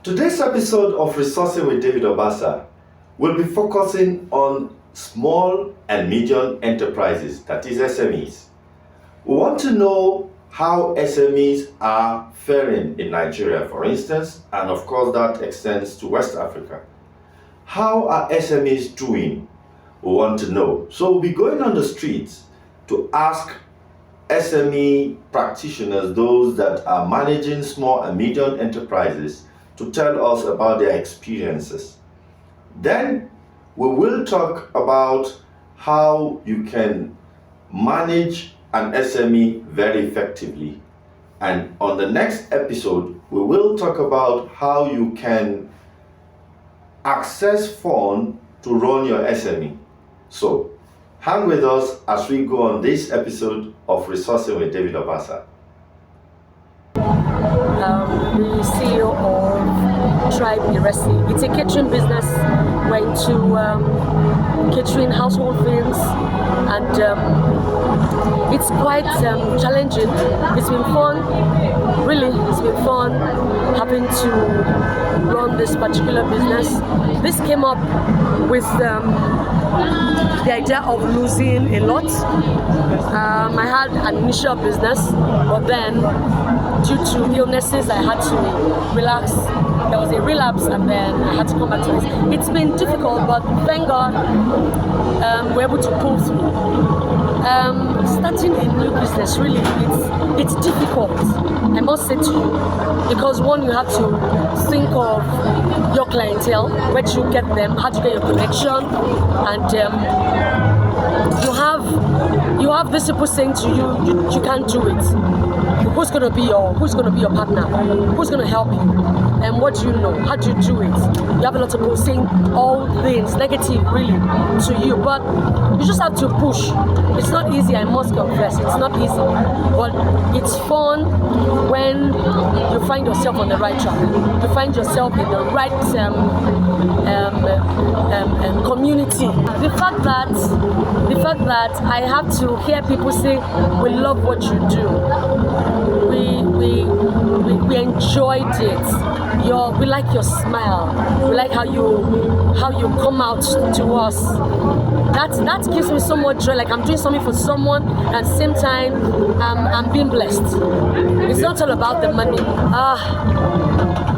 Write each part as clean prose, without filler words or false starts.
Today's episode of Resourcing with David Obasa will be focusing on small and medium enterprises, that is SMEs. We want to know how SMEs are faring in Nigeria, for instance, and of course that extends to West Africa. How are SMEs doing? We want to know. So we'll be going on the streets to ask SME practitioners, those that are managing small and medium enterprises, to tell us about their experiences. Then we will talk about how you can manage an SME very effectively. And on the next episode, we will talk about how you can access funds to run your SME. So hang with us as we go on this episode of Resourcing with David Obasa. The CEO of Tribe Iresi. It's a catering business. We're into catering household things, and it's quite challenging. It's been fun, really. It's been fun having to run this particular business. This came up with the idea of losing a lot. I had an initial business, but then due to illnesses, I had to relax. There was a relapse, and then I had to come back to it. It's been difficult, but thank God we're able to pull through. Starting a new business, really, it's difficult, I must say to you, because one, you have to think of your clientele, where do you get them, how to get your connection, and you have this people saying to you, you can't do it. Who's gonna be your partner? Who's gonna help you? And what do you know? How do you do it? You have a lot of people saying all things negative, really, to you, but you just have to push. It's not easy, I must confess. It's not easy, but it's fun when you find yourself on the right track. You find yourself in the right community. The fact that I have to hear people say, "We love what you do. We enjoyed it. We like your smile. We like how you come out to us." That gives me so much joy. Like I'm doing something for someone, and at the same time, I'm being blessed. It's not all about the money.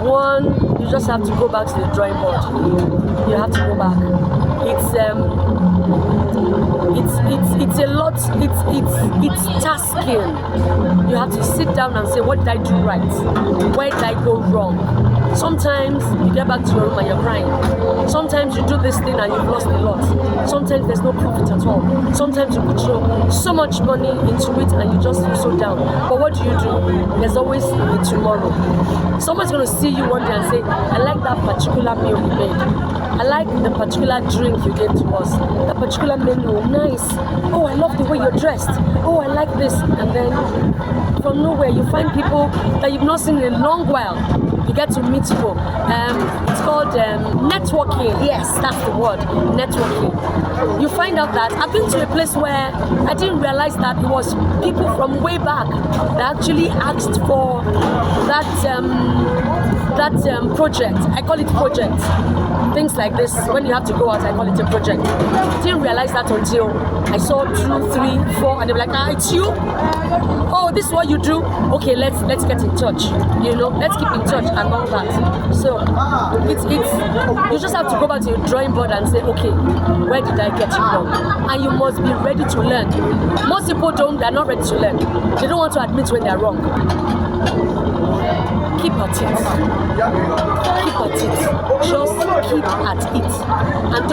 One, you just have to go back to the drawing board. You have to go back. It's a lot. It's tasking. You have to sit down and say, what did I do right? Where did I go wrong? Sometimes you get back to your room and you're crying. Sometimes you do this thing and you've lost a lot. Sometimes there's no profit at all. Sometimes you put so much money into it and you just feel so down. But what do? There's always a tomorrow. Someone's going to see you one day and say, I like that particular meal you made. I like the particular drink you gave to us. That particular menu, nice. Oh, I love the way you're dressed. Oh, I like this. And then from nowhere, you find people that you've not seen in a long while. You get to meet people. It's called networking. Yes, that's the word, networking. You find out that I've been to a place where I didn't realize that it was people from way back that actually asked for that project. I call it project. Things like this, when you have to go out, I call it a project. I didn't realize that until I saw 2, 3, 4, and they were like, it's you? Oh, this is what you do? Okay, let's get in touch. Let's keep in touch and all that. So it's you just have to go back to your drawing board and say, okay, where did I get it wrong? And you must be ready to learn. Most people they're not ready to learn. They don't want to admit when they're wrong. Keep at it. Keep at it. Just keep at it. And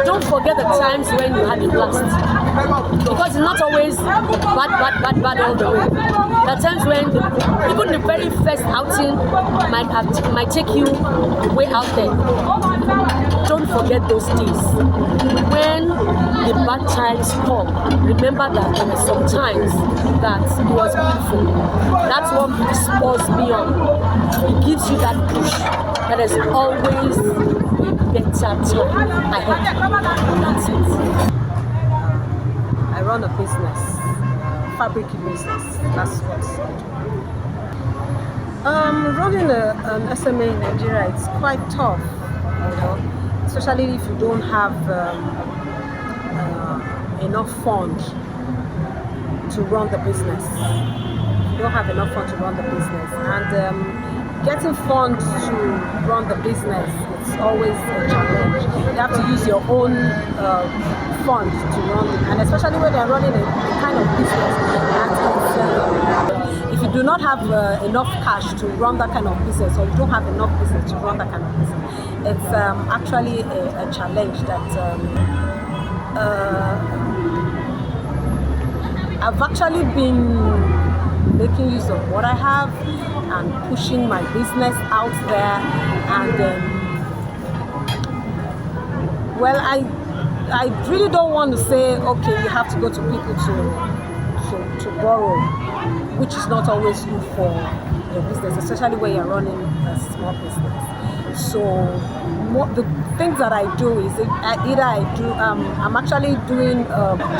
don't forget the times when you had a blast. Because it's not always bad all the way. There are times when even the very first outing might take you way out there. Don't forget those days. When the bad times come, remember that there were some times that it was beautiful. That's what spurs me on. It gives you that push. That is always a better time ahead. That's it. I run a business, fabric business. That's what Running an SMA in Nigeria, it's quite tough, especially if you don't have enough funds to run the business. You don't have enough funds to run the business, and getting funds to run the business, it's always a challenge. You have to use your own funds to run it, and especially when they're running a kind of business that is, if you do not have enough cash to run that kind of business, or you don't have enough business to run that kind of business, it's actually a challenge that I've actually been making use of what I have and pushing my business out there, and well, I really don't want to say, okay, you have to go to people to borrow, which is not always good for your business, especially when you're running a small business. So the things that I do is I'm actually doing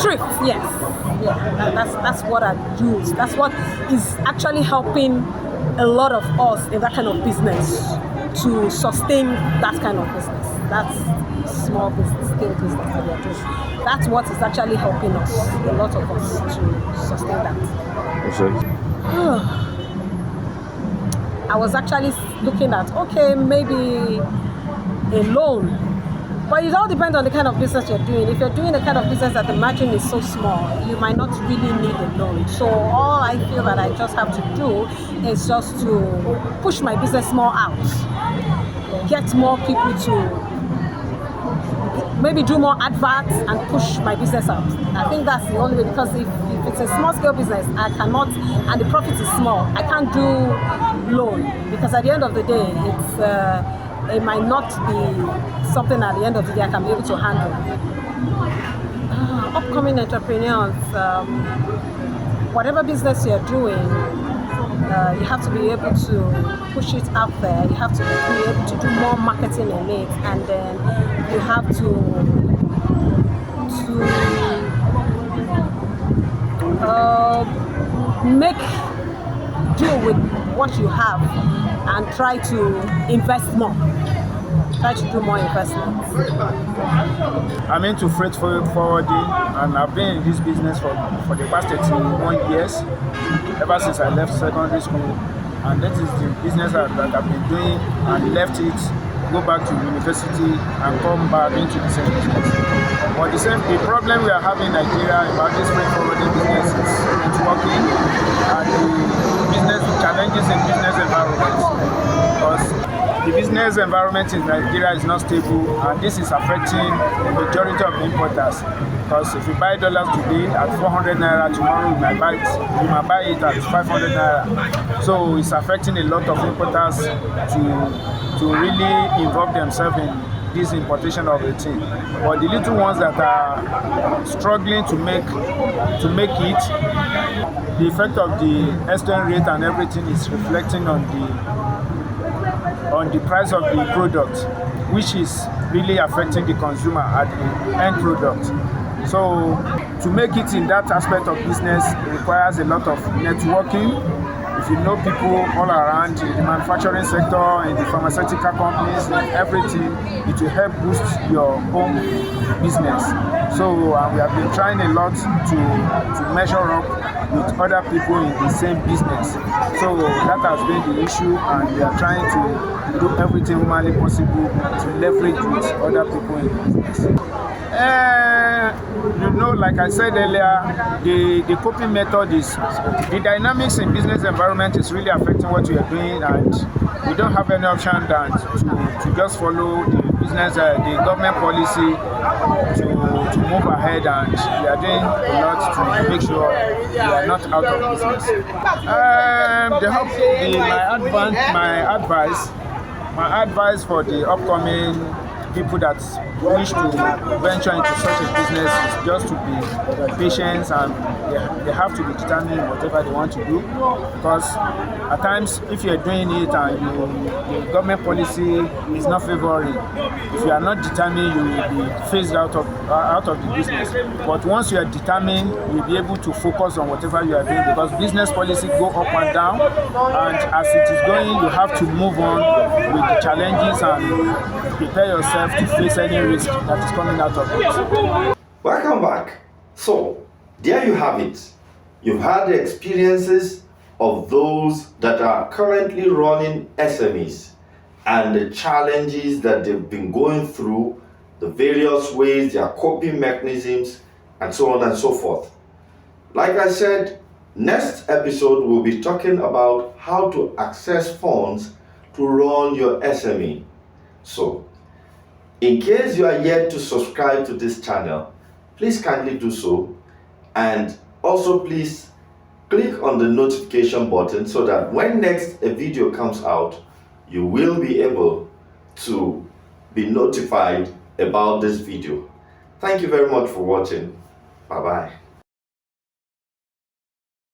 thrifts. Yes, yeah, that's what I do. That's what is actually helping a lot of us in that kind of business to sustain that kind of business. That's small business, scale business that we are doing. That's what is actually helping us, a lot of us, to sustain that. I was actually looking at, okay, maybe a loan. But it all depends on the kind of business you're doing. If you're doing a kind of business that the margin is so small, you might not really need a loan. So all I feel that I just have to do is just to push my business more out, get more people to maybe do more adverts and push my business out. I think that's the only way, because if it's a small scale business, I cannot, and the profit is small, I can't do loan, because at the end of the day, it might not be something at the end of the day I can be able to handle. Upcoming entrepreneurs, whatever business you're doing, you have to be able to push it out there. You have to be able to do more marketing in it, and then you have to make do with what you have and try to invest more. Try to do more investments. I'm into freight forwarding, and I've been in this business for the past 31 years, ever since I left secondary school. And that is the business that I've been doing, and left it, go back to university and come back into the same business. But the problem we are having in Nigeria about this freight forwarding business is networking and the business challenges in business environment. Because the business environment in Nigeria is not stable, and this is affecting the majority of importers. Because if you buy dollars today at 400 naira, tomorrow you might buy it at 500 naira. So it's affecting a lot of importers to really involve themselves in this importation of the thing. But the little ones that are struggling to make it, the effect of the exchange rate and everything is reflecting on the price of the product, which is really affecting the consumer at the end product. So to make it in that aspect of business, it requires a lot of networking. If you know people all around in the manufacturing sector, in the pharmaceutical companies, everything, it will help boost your own business. So we have been trying a lot to measure up with other people in the same business. So that has been the issue, and we are trying to do everything humanly possible to leverage with other people in the business. Like I said earlier, the coping method is the dynamics in business environment is really affecting what we are doing, and we don't have any option than to just follow the business, the government policy to move ahead, and we are doing a lot to make sure we are not out of business. My advice for the upcoming people that wish to venture into such a business is just to be patient, and they have to be determined in whatever they want to do, because at times if you're doing it and the government policy is not favoring, if you are not determined, you will be phased out of the business. But once you are determined, you'll be able to focus on whatever you are doing, because business policy go up and down, and as it is going, you have to move on with the challenges and prepare yourself to face any risk that is coming out of it. Welcome back. So, there you have it. You've had the experiences of those that are currently running SMEs and the challenges that they've been going through, the various ways, their coping mechanisms, and so on and so forth. Like I said, next episode we'll be talking about how to access funds to run your SME. So, in case you are yet to subscribe to this channel, please kindly do so, and also please click on the notification button so that when next a video comes out, you will be able to be notified about this video. Thank you very much for watching. Bye bye.